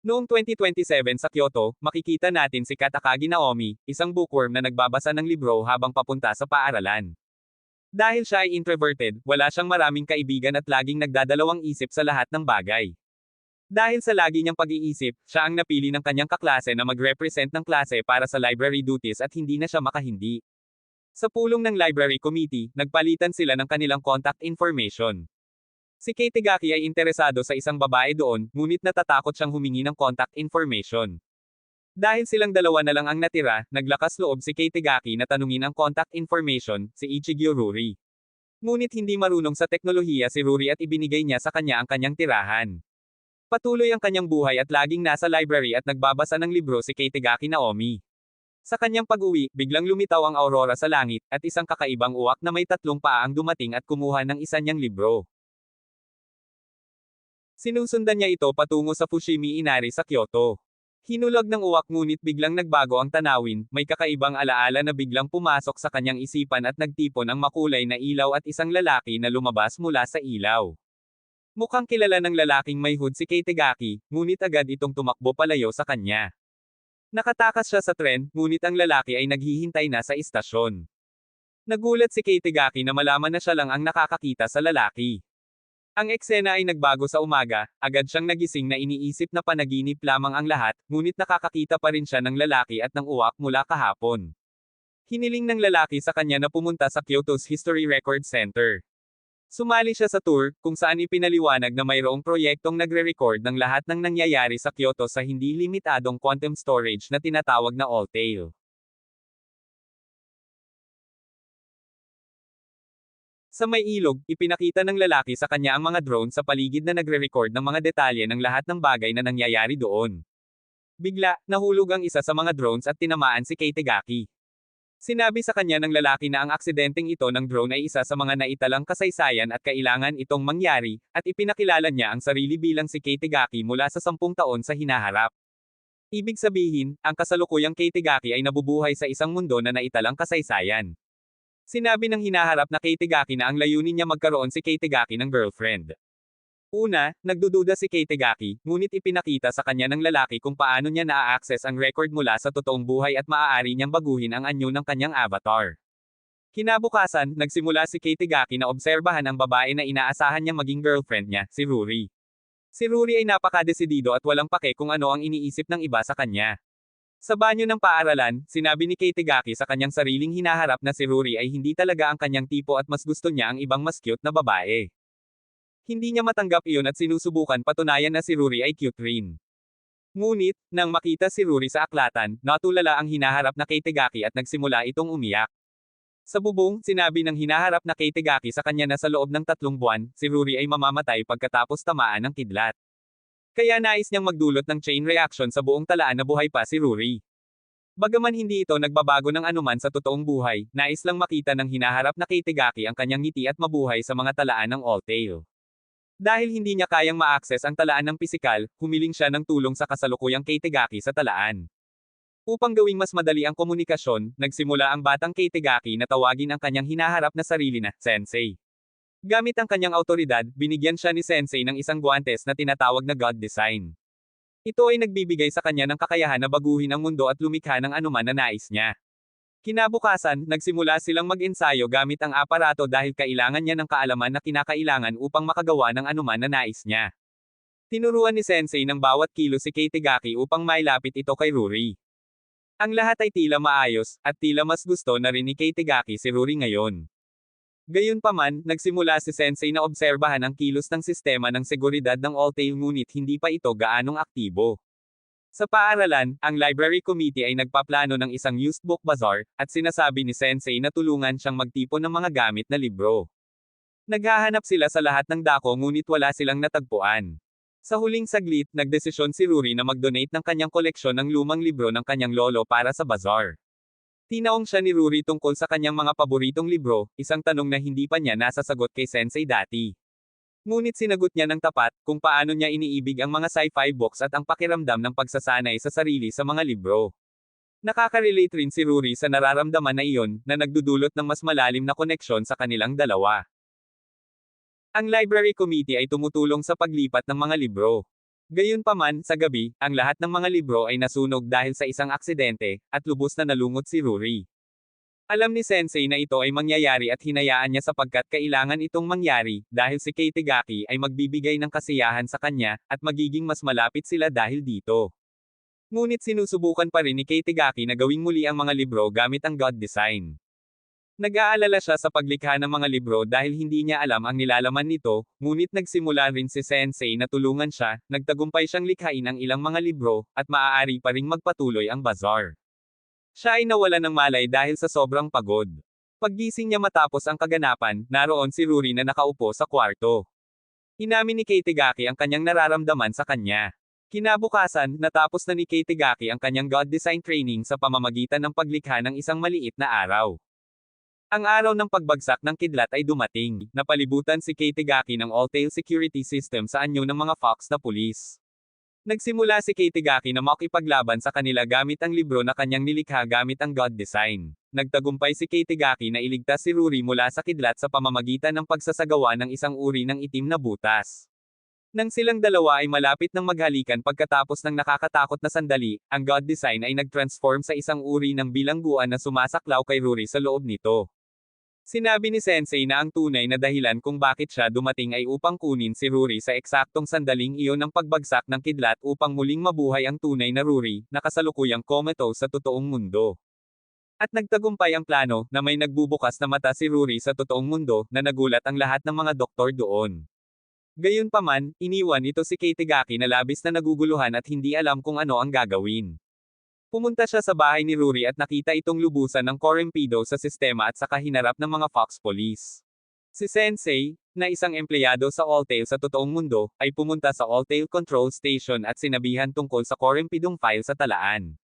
Noong 2027 sa Kyoto, makikita natin si Katakagi Naomi, isang bookworm na nagbabasa ng libro habang papunta sa paaralan. Dahil siya ay introverted, wala siyang maraming kaibigan at laging nagdadalawang isip sa lahat ng bagay. Dahil sa lagi niyang pag-iisip, siya ang napili ng kanyang kaklase na mag-represent ng klase para sa library duties at hindi na siya makahindi. Sa pulong ng library committee, nagpalitan sila ng kanilang contact information. Si Keitegaki ay interesado sa isang babae doon, ngunit natatakot siyang humingi ng contact information. Dahil silang dalawa na lang ang natira, naglakas loob si Keitegaki na tanungin ang contact information, si Ichigyo Ruri. Ngunit hindi marunong sa teknolohiya si Ruri at ibinigay niya sa kanya ang kanyang tirahan. Patuloy ang kanyang buhay at laging nasa library at nagbabasa ng libro si Keitegaki Naomi. Sa kanyang pag-uwi, biglang lumitaw ang aurora sa langit, at isang kakaibang uwak na may 3 paa ang dumating at kumuha ng isa niyang libro. Sinusundan niya ito patungo sa Fushimi Inari sa Kyoto. Hinulog ng uwak ngunit biglang nagbago ang tanawin, may kakaibang alaala na biglang pumasok sa kanyang isipan at nagtipon ang makulay na ilaw at isang lalaki na lumabas mula sa ilaw. Mukhang kilala ng lalaking may hood si Keitegaki, ngunit agad itong tumakbo palayo sa kanya. Nakatakas siya sa tren, ngunit ang lalaki ay naghihintay na sa istasyon. Nagulat si Keitegaki na malaman na siya lang ang nakakakita sa lalaki. Ang eksena ay nagbago sa umaga, agad siyang nagising na iniisip na panaginip lamang ang lahat, ngunit nakakakita pa rin siya ng lalaki at ng uwak mula kahapon. Hiniling ng lalaki sa kanya na pumunta sa Kyoto's History Record Center. Sumali siya sa tour, kung saan ipinaliwanag na mayroong proyektong nagre-record ng lahat ng nangyayari sa Kyoto sa hindi limitadong quantum storage na tinatawag na Altair. Sa may ilog, ipinakita ng lalaki sa kanya ang mga drone sa paligid na nagre-record ng mga detalye ng lahat ng bagay na nangyayari doon. Bigla, nahulog ang isa sa mga drones at tinamaan si Keitegaki. Sinabi sa kanya ng lalaki na ang aksidenteng ito ng drone ay isa sa mga naitalang kasaysayan at kailangan itong mangyari, at ipinakilala niya ang sarili bilang si Keitegaki mula sa 10 taon sa hinaharap. Ibig sabihin, ang kasalukuyang Keitegaki ay nabubuhay sa isang mundo na naitalang kasaysayan. Sinabi ng hinaharap na Keitegaki na ang layunin niya magkaroon si Keitegaki ng girlfriend. Una, nagdududa si Keitegaki, ngunit ipinakita sa kanya ng lalaki kung paano niya naa-access ang record mula sa totoong buhay at maaari niyang baguhin ang anyo ng kanyang avatar. Kinabukasan, nagsimula si Keitegaki na obserbahan ang babae na inaasahan niyang maging girlfriend niya, si Ruri. Si Ruri ay napakadesidido at walang pake kung ano ang iniisip ng iba sa kanya. Sa banyo ng paaralan, sinabi ni Keitegaki sa kanyang sariling hinaharap na si Ruri ay hindi talaga ang kanyang tipo at mas gusto niya ang ibang mas cute na babae. Hindi niya matanggap iyon at sinusubukan patunayan na si Ruri ay cute rin. Ngunit, nang makita si Ruri sa aklatan, natulala ang hinaharap na Keitegaki at nagsimula itong umiyak. Sa bubong, sinabi ng hinaharap na Keitegaki sa kanya na sa loob ng 3 buwan, si Ruri ay mamamatay pagkatapos tamaan ng kidlat. Kaya nais niyang magdulot ng chain reaction sa buong talaan na buhay pa si Ruri. Bagaman hindi ito nagbabago ng anuman sa totoong buhay, nais lang makita ng hinaharap na Keitegaki ang kanyang ngiti at mabuhay sa mga talaan ng Altair. Dahil hindi niya kayang ma-access ang talaan ng pisikal, humiling siya ng tulong sa kasalukuyang Keitegaki sa talaan. Upang gawing mas madali ang komunikasyon, nagsimula ang batang Keitegaki na tawagin ang kanyang hinaharap na sarili na Sensei. Gamit ang kanyang autoridad, binigyan siya ni Sensei ng isang guwantes na tinatawag na God Design. Ito ay nagbibigay sa kanya ng kakayahan na baguhin ang mundo at lumikha ng anuman na nais niya. Kinabukasan, nagsimula silang mag-ensayo gamit ang aparato dahil kailangan niya ng kaalaman na kinakailangan upang makagawa ng anuman na nais niya. Tinuruan ni Sensei ng bawat kilos si Keitegaki upang mailapit ito kay Ruri. Ang lahat ay tila maayos, at tila mas gusto na rin ni Keitegaki si Ruri ngayon. Gayunpaman, nagsimula si Sensei na obserbahan ang kilos ng sistema ng seguridad ng Altair ngunit hindi pa ito gaanong aktibo. Sa paaralan, ang library committee ay nagpaplano ng isang used book bazaar, at sinasabi ni Sensei na tulungan siyang magtipon ng mga gamit na libro. Naghahanap sila sa lahat ng dako ngunit wala silang natagpuan. Sa huling saglit, nagdesisyon si Ruri na mag-donate ng kanyang koleksyon ng lumang libro ng kanyang lolo para sa bazaar. Tinaong siya ni Ruri tungkol sa kanyang mga paboritong libro, isang tanong na hindi pa niya nasasagot kay Sensei dati. Ngunit sinagot niya ng tapat, kung paano niya iniibig ang mga sci-fi books at ang pakiramdam ng pagsasanay sa sarili sa mga libro. Nakaka-relate rin si Ruri sa nararamdaman na iyon, na nagdudulot ng mas malalim na koneksyon sa kanilang dalawa. Ang library committee ay tumutulong sa paglipat ng mga libro. Gayunpaman, sa gabi, ang lahat ng mga libro ay nasunog dahil sa isang aksidente, at lubos na nalungot si Ruri. Alam ni Sensei na ito ay mangyayari at hinayaan niya sapagkat kailangan itong mangyari, dahil si Keitegaki ay magbibigay ng kasiyahan sa kanya, at magiging mas malapit sila dahil dito. Ngunit sinusubukan pa rin ni Keitegaki na gawing muli ang mga libro gamit ang God Design. Nag-aalala siya sa paglikha ng mga libro dahil hindi niya alam ang nilalaman nito, ngunit nagsimula rin si Sensei na tulungan siya, nagtagumpay siyang likhain ang ilang mga libro, at maaari pa ring magpatuloy ang bazaar. Siya ay nawala ng malay dahil sa sobrang pagod. Paggising niya matapos ang kaganapan, naroon si Ruri na nakaupo sa kwarto. Inamin ni Keitegaki ang kanyang nararamdaman sa kanya. Kinabukasan, natapos na ni Keitegaki ang kanyang God Design training sa pamamagitan ng paglikha ng isang maliit na araw. Ang araw ng pagbagsak ng kidlat ay dumating, napalibutan si Keitegaki ng all-tail security system sa anyo ng mga Fox na pulis. Nagsimula si Keitegaki na makipaglaban sa kanila gamit ang libro na kanyang nilikha gamit ang God Design. Nagtagumpay si Keitegaki na iligtas si Ruri mula sa kidlat sa pamamagitan ng pagsasagawa ng isang uri ng itim na butas. Nang silang dalawa ay malapit ng maghalikan pagkatapos ng nakakatakot na sandali, ang God Design ay nag-transform sa isang uri ng bilangguan na sumasaklaw kay Ruri sa loob nito. Sinabi ni Sensei na ang tunay na dahilan kung bakit siya dumating ay upang kunin si Ruri sa eksaktong sandaling iyon ng pagbagsak ng kidlat upang muling mabuhay ang tunay na Ruri, na kasalukuyang comatose sa totoong mundo. At nagtagumpay ang plano, na may nagbubukas na mata si Ruri sa totoong mundo, na nagulat ang lahat ng mga doktor doon. Gayunpaman, iniwan ito si Keitegaki na labis na naguguluhan at hindi alam kung ano ang gagawin. Pumunta siya sa bahay ni Ruri at nakita itong lubusan ng korempido sa sistema at saka hinarap ng mga Fox Police. Si Sensei, na isang empleyado sa All-Tail sa totoong mundo, ay pumunta sa All-Tail Control Station at sinabihan tungkol sa korempidong file sa talaan.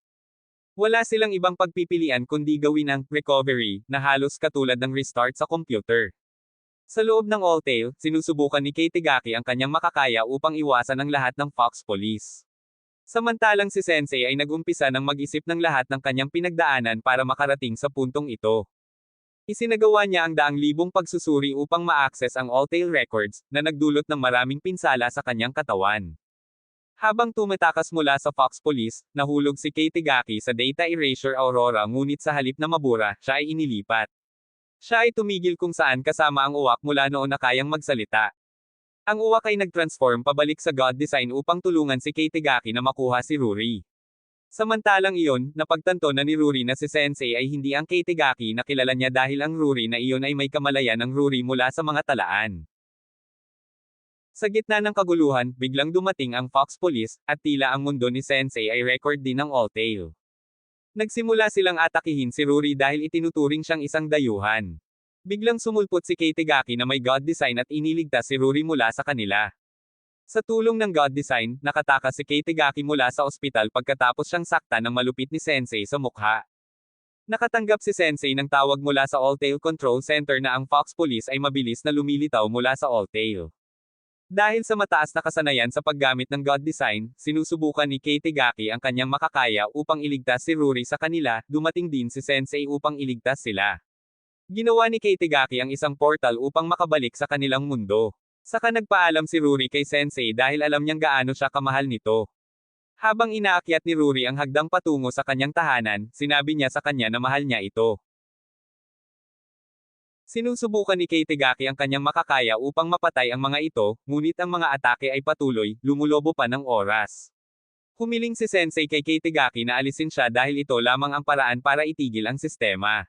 Wala silang ibang pagpipilian kundi gawin ang recovery, na halos katulad ng restart sa computer. Sa loob ng All-Tail, sinusubukan ni Keitegaki ang kanyang makakaya upang iwasan ang lahat ng Fox Police. Samantalang si Sensei ay nag-umpisa ng mag-isip ng lahat ng kanyang pinagdaanan para makarating sa puntong ito. Isinagawa niya ang daang-libong pagsusuri upang ma-access ang All-Tail records, na nagdulot ng maraming pinsala sa kanyang katawan. Habang tumatakas mula sa Fox Police, nahulog si Keitegaki sa Data Erasure Aurora ngunit sa halip na mabura, siya ay inilipat. Siya ay tumigil kung saan kasama ang uwak mula noon na kayang magsalita. Ang uwak ay nag-transform pabalik sa God Design upang tulungan si Keitegaki na makuha si Ruri. Samantalang iyon, napagtanto na ni Ruri na si Sensei ay hindi ang Keitegaki na kilala niya dahil ang Ruri na iyon ay may kamalayan ng Ruri mula sa mga talaan. Sa gitna ng kaguluhan, biglang dumating ang Fox Police, at tila ang mundo ni Sensei ay record din ng All-Tail. Nagsimula silang atakihin si Ruri dahil itinuturing siyang isang dayuhan. Biglang sumulpot si Keitegaki na may God Design at iniligtas si Ruri mula sa kanila. Sa tulong ng God Design, nakatakas si Keitegaki mula sa ospital pagkatapos siyang sakta ng malupit ni Sensei sa mukha. Nakatanggap si Sensei ng tawag mula sa All-Tail Control Center na ang Fox Police ay mabilis na lumilitaw mula sa All-Tail. Dahil sa mataas na kasanayan sa paggamit ng God Design, sinusubukan ni Keitegaki ang kanyang makakaya upang iligtas si Ruri sa kanila, dumating din si Sensei upang iligtas sila. Ginawa ni Keitegaki ang isang portal upang makabalik sa kanilang mundo. Saka nagpaalam si Ruri kay Sensei dahil alam niyang gaano siya kamahal nito. Habang inaakyat ni Ruri ang hagdang patungo sa kanyang tahanan, sinabi niya sa kanya na mahal niya ito. Sinusubukan ni Keitegaki ang kanyang makakaya upang mapatay ang mga ito, ngunit ang mga atake ay patuloy, lumulobo pa ng oras. Humiling si Sensei kay Keitegaki na alisin siya dahil ito lamang ang paraan para itigil ang sistema.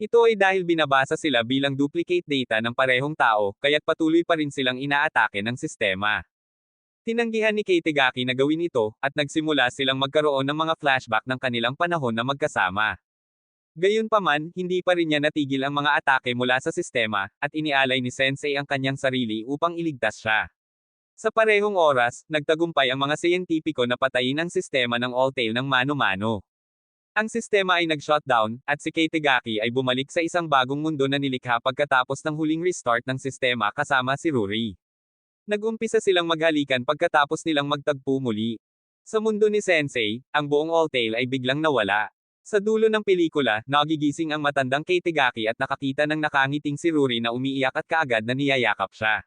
Ito ay dahil binabasa sila bilang duplicate data ng parehong tao, kaya't patuloy pa rin silang inaatake ng sistema. Tinanggihan ni Keitegaki na gawin ito, at nagsimula silang magkaroon ng mga flashback ng kanilang panahon na magkasama. Gayunpaman, hindi pa rin niya natigil ang mga atake mula sa sistema, at inialay ni Sensei ang kanyang sarili upang iligtas siya. Sa parehong oras, nagtagumpay ang mga siyentipiko na patayin ang sistema ng All-Tail ng mano-mano. Ang sistema ay nag-shutdown, at si Keitegaki ay bumalik sa isang bagong mundo na nilikha pagkatapos ng huling restart ng sistema kasama si Ruri. Nag-umpisa silang maghalikan pagkatapos nilang magtagpo muli. Sa mundo ni Sensei, ang buong All-Tail ay biglang nawala. Sa dulo ng pelikula, nagigising ang matandang Keitegaki at nakakita ng nakangiting si Ruri na umiiyak at kaagad na niyayakap siya.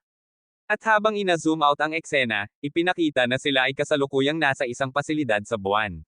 At habang ina-zoom out ang eksena, ipinakita na sila ay kasalukuyang nasa isang pasilidad sa buwan.